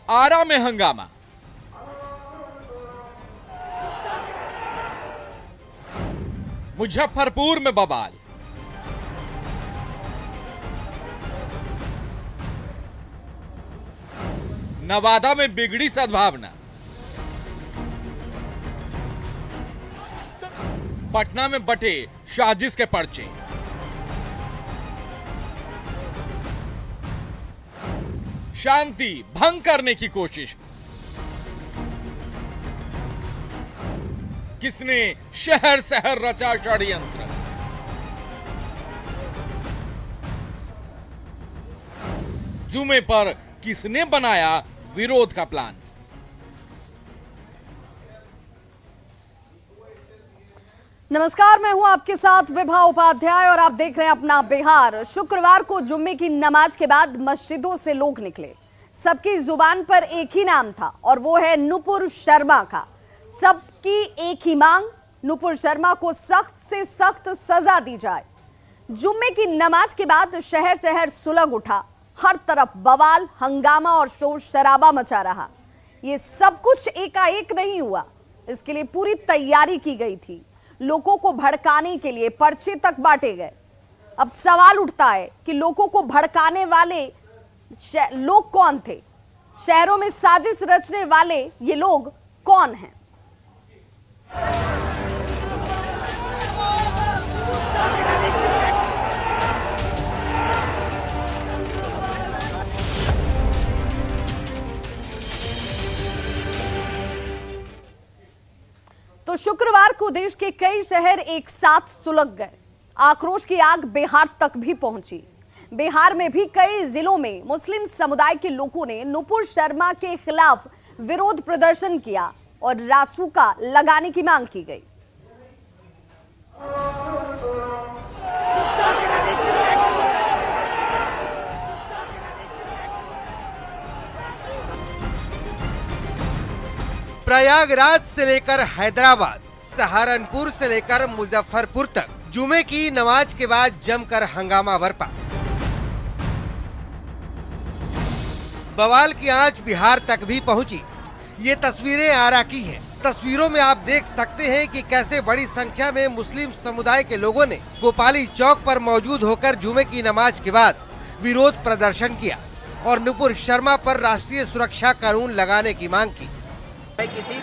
आरा में हंगामा। मुजफ्फरपुर में बवाल। नवादा में बिगड़ी सद्भावना। पटना में बटे साजिश के पर्चे। शांति भंग करने की कोशिश। किसने शहर शहर रचा षड्यंत्र। जुमे पर किसने बनाया विरोध का प्लान। नमस्कार, मैं हूं आपके साथ विभा उपाध्याय और आप देख रहे हैं अपना बिहार। शुक्रवार को जुम्मे की नमाज के बाद मस्जिदों से लोग निकले। सबकी जुबान पर एक ही नाम था और वो है नुपुर शर्मा का। सबकी एक ही मांग, नुपुर शर्मा को सख्त से सख्त सजा दी जाए। जुम्मे की नमाज के बाद शहर शहर सुलग उठा। हर तरफ बवाल, हंगामा और शोर शराबा मचा रहा। ये सब कुछ एकाएक नहीं हुआ, इसके लिए पूरी तैयारी की गई थी। लोगों को भड़काने के लिए पर्चे तक बांटे गए। अब सवाल उठता है कि लोगों को भड़काने वाले लोग कौन थे? शहरों में साजिश रचने वाले ये लोग कौन हैं? तो शुक्रवार को देश के कई शहर एक साथ सुलग गए। आक्रोश की आग बिहार तक भी पहुंची। बिहार में भी कई जिलों में मुस्लिम समुदाय के लोगों ने नुपुर शर्मा के खिलाफ विरोध प्रदर्शन किया और रासुका लगाने की मांग की गई। प्रयागराज से लेकर हैदराबाद, सहारनपुर से लेकर मुजफ्फरपुर तक जुमे की नमाज के बाद जमकर हंगामा बरपा। बवाल की आंच बिहार तक भी पहुंची। ये तस्वीरें आरा की हैं। तस्वीरों में आप देख सकते हैं कि कैसे बड़ी संख्या में मुस्लिम समुदाय के लोगों ने गोपाली चौक पर मौजूद होकर जुमे की नमाज के बाद विरोध प्रदर्शन किया और नुपुर शर्मा पर राष्ट्रीय सुरक्षा कानून लगाने की मांग की। किसी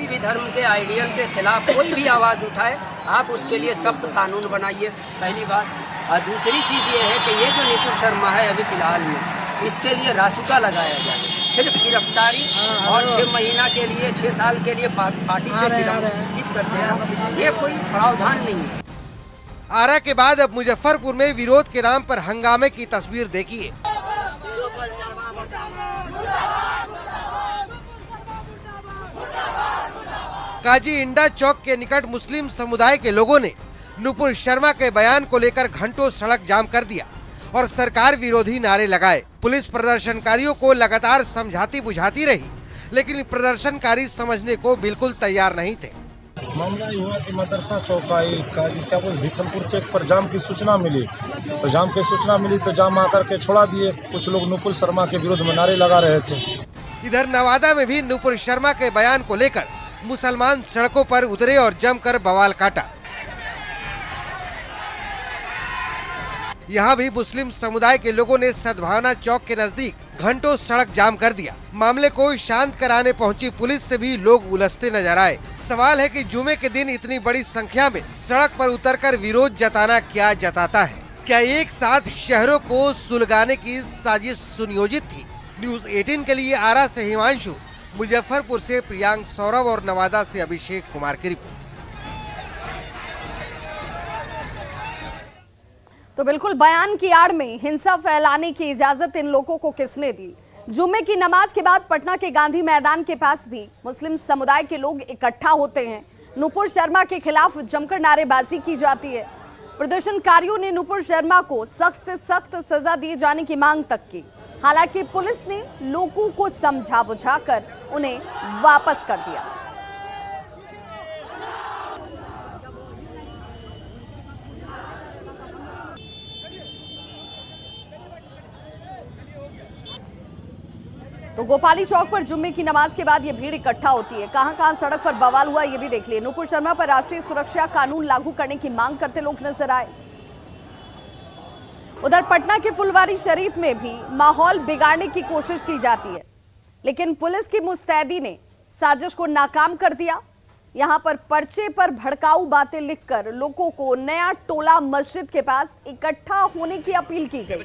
भी धर्म के आइडियल के खिलाफ कोई भी आवाज उठाए, आप उसके लिए सख्त कानून बनाइए, पहली बात। और दूसरी चीज ये है कि ये जो नुपुर शर्मा है अभी फिलहाल में, इसके लिए रासुका लगाया जाए। सिर्फ गिरफ्तारी और 6 महीना के लिए, 6 साल के लिए पार्टी से निलंबित कर देना, ये कोई प्रावधान नहीं है। आरा के बाद अब मुजफ्फरपुर में विरोध के नाम पर हंगामे की तस्वीर देखिए। काजी इंडा चौक के निकट मुस्लिम समुदाय के लोगों ने नुपुर शर्मा के बयान को लेकर घंटों सड़क जाम कर दिया और सरकार विरोधी नारे लगाए। पुलिस प्रदर्शनकारियों को लगातार समझाती बुझाती रही, लेकिन प्रदर्शनकारी समझने को बिल्कुल तैयार नहीं थे। मामला ये हुआ कि मदरसा चौकाई क्या बोल भिखनपुर से पर जाम की सूचना मिली, तो जाम की सूचना मिली तो जाम आकर के छोड़ा दिए। कुछ लोग नुपुर शर्मा के विरोध में नारे लगा रहे थे। इधर नवादा में भी नुपुर शर्मा के बयान को लेकर मुसलमान सड़कों पर उतरे और जमकर बवाल काटा। यहाँ भी मुस्लिम समुदाय के लोगों ने सद्भावना चौक के नजदीक घंटों सड़क जाम कर दिया। मामले को शांत कराने पहुंची पुलिस से भी लोग उलझते नजर आए। सवाल है कि जुमे के दिन इतनी बड़ी संख्या में सड़क पर उतरकर विरोध जताना क्या जताता है? क्या एक साथ शहरों को सुलगाने की साजिश सुनियोजित थी? न्यूज़ 18 के लिए आरा से हिमांशु, मुजफ्फरपुर से प्रियांक सौरभ और नवादा से अभिषेक कुमार की रिपोर्ट। तो बिल्कुल बयान की आड़ में हिंसा फैलाने की इजाजत इन लोगों को किसने दी? जुम्मे की नमाज के बाद पटना के गांधी मैदान के पास भी मुस्लिम समुदाय के लोग इकट्ठा होते हैं। नुपुर शर्मा के खिलाफ जमकर नारेबाजी की जाती है। प्रदर्शनकारियों ने नुपुर शर्मा को सख्त से सख्त सजा दिए जाने की मांग तक की। हालांकि पुलिस ने लोगों को समझा बुझाकर उन्हें वापस कर दिया। तो गोपाली चौक पर जुम्मे की नमाज के बाद ये भीड़ इकट्ठा होती है। कहां-कहां सड़क पर बवाल हुआ ये भी देख लिए। नुपुर शर्मा पर राष्ट्रीय सुरक्षा कानून लागू करने की मांग करते लोग नजर आए। उधर पटना के फुलवारी शरीफ में भी माहौल बिगाड़ने की कोशिश की जाती है, लेकिन पुलिस की मुस्तैदी ने साजिश को नाकाम कर दिया। यहां पर पर्चे पर भड़काऊ बातें लिखकर लोगों को नया टोला मस्जिद के पास इकट्ठा होने की अपील की गई।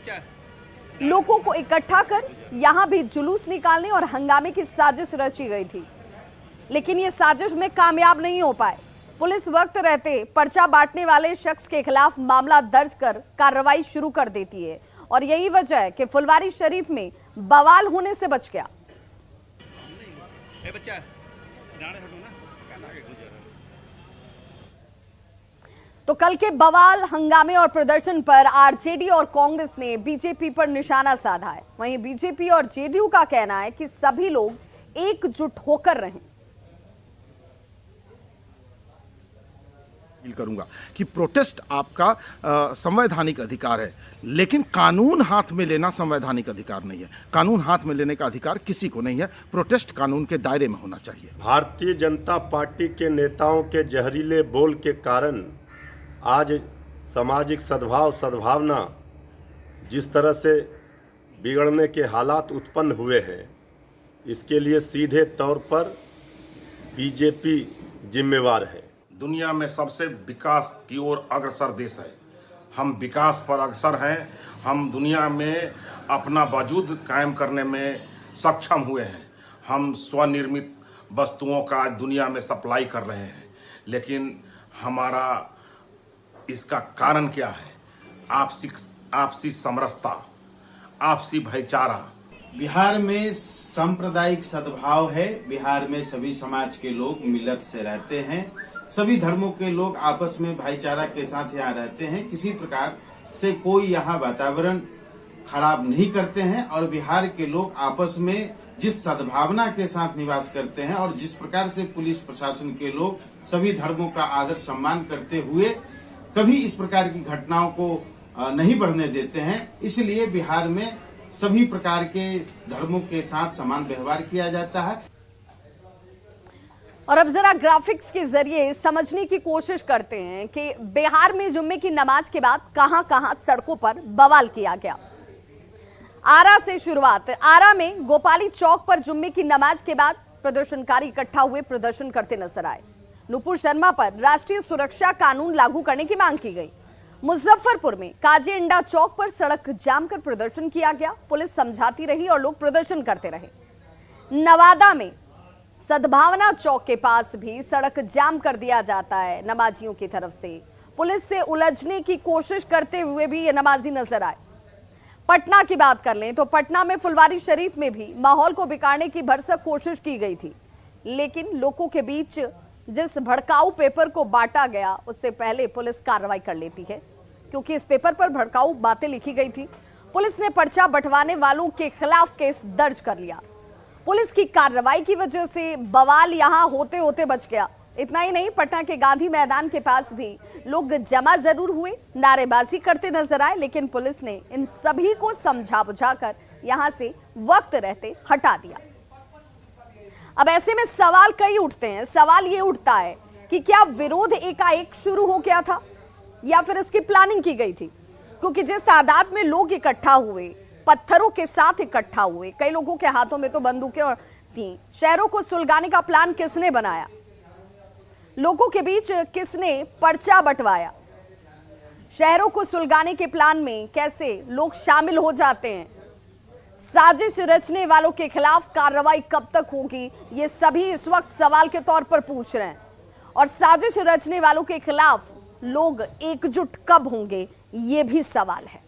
लोगों को इकट्ठा कर यहां भी जुलूस निकालने और हंगामे की साजिश रची गई थी, लेकिन ये साजिश में कामयाब नहीं हो पाए। पुलिस वक्त रहते पर्चा बांटने वाले शख्स के खिलाफ मामला दर्ज कर कार्रवाई शुरू कर देती है और यही वजह है कि फुलवारी शरीफ में बवाल होने से बच गया। तो कल के बवाल, हंगामे और प्रदर्शन पर आरजेडी और कांग्रेस ने बीजेपी पर निशाना साधा है। वहीं बीजेपी और जेडीयू का कहना है कि सभी लोग एकजुट होकर रहें। अपील करूंगा कि प्रोटेस्ट आपका संवैधानिक अधिकार है, लेकिन कानून हाथ में लेना संवैधानिक अधिकार नहीं है। कानून हाथ में लेने का अधिकार किसी को नहीं है। प्रोटेस्ट कानून के दायरे में होना चाहिए। भारतीय जनता पार्टी के नेताओं के जहरीले बोल के कारण आज सामाजिक सद्भावना जिस तरह से बिगड़ने के हालात उत्पन्न हुए हैं, इसके लिए सीधे तौर पर बीजेपी जिम्मेवार है। दुनिया में सबसे विकास की ओर अग्रसर देश है। हम विकास पर अग्रसर हैं। हम दुनिया में अपना वजूद कायम करने में सक्षम हुए हैं। हम स्वनिर्मित वस्तुओं का दुनिया में सप्लाई कर रहे हैं, लेकिन हमारा इसका कारण क्या है? आपसी समरसता, आपसी भाईचारा। बिहार में सांप्रदायिक सद्भाव है। बिहार में सभी समाज के लोग मिलत से रहते हैं। सभी धर्मों के लोग आपस में भाईचारा के साथ यहाँ रहते हैं। किसी प्रकार से कोई यहाँ वातावरण खराब नहीं करते हैं और बिहार के लोग आपस में जिस सद्भावना के साथ निवास करते हैं और जिस प्रकार से पुलिस प्रशासन के लोग सभी धर्मों का आदर सम्मान करते हुए कभी इस प्रकार की घटनाओं को नहीं बढ़ने देते हैं, इसलिए बिहार में सभी प्रकार के धर्मों के साथ समान व्यवहार किया जाता है। और अब जरा ग्राफिक्स के जरिए समझने की कोशिश करते हैं कि बिहार में जुम्मे की नमाज के बाद कहां-कहां सड़कों पर बवाल किया गया। आरा से शुरुआत। आरा में गोपाली चौक पर जुम्मे की नमाज के बाद प्रदर्शनकारी इकट्ठा हुए प्रदर्शन करते नजर आए। नुपुर शर्मा पर राष्ट्रीय सुरक्षा कानून लागू करने की मांग की गई। मुजफ्फरपुर में काजी इंडा चौक पर सड़क जाम कर प्रदर्शन किया गया। पुलिस समझाती रही और लोग प्रदर्शन करते रहे। नवादा में सद्भावना चौक के पास भी सड़क जाम कर दिया जाता है नमाजियों की तरफ से। पुलिस से उलझने की कोशिश करते हुए भी ये नमाजी नजर आए। पटना की बात कर लें तो पटना में फुलवारी शरीफ में भी माहौल को बिगाड़ने की भरसक कोशिश की गई थी, लेकिन लोगों के बीच जिस भड़काऊ पेपर को बांटा गया उससे पहले पुलिस कार्रवाई कर लेती है, क्योंकि इस पेपर पर भड़काऊ बातें लिखी गई थी। पुलिस ने पर्चा बंटवाने वालों के खिलाफ केस दर्ज कर लिया। पुलिस की कार्रवाई की वजह से बवाल यहां होते होते बच गया। इतना ही नहीं, पटना के गांधी मैदान के पास भी लोग जमा जरूर हुए, नारेबाजी करते नजर आए, लेकिन पुलिस ने इन सभी को समझा बुझाकर यहां से वक्त रहते हटा दिया। अब ऐसे में सवाल कई उठते हैं। सवाल ये उठता है कि क्या विरोध एकाएक शुरू हो गया था या फिर इसकी प्लानिंग की गई थी? क्योंकि जिस तादाद में लोग इकट्ठा हुए, पत्थरों के साथ इकट्ठा हुए, कई लोगों के हाथों में तो बंदूकें थी। शहरों को सुलगाने का प्लान किसने बनाया? लोगों के बीच किसने पर्चा बंटवाया? शहरों को सुलगाने के प्लान में कैसे लोग शामिल हो जाते हैं? साजिश रचने वालों के खिलाफ कार्रवाई कब तक होगी? ये सभी इस वक्त सवाल के तौर पर पूछ रहे हैं। और साजिश रचने वालों के खिलाफ लोग एकजुट कब होंगे, ये भी सवाल है।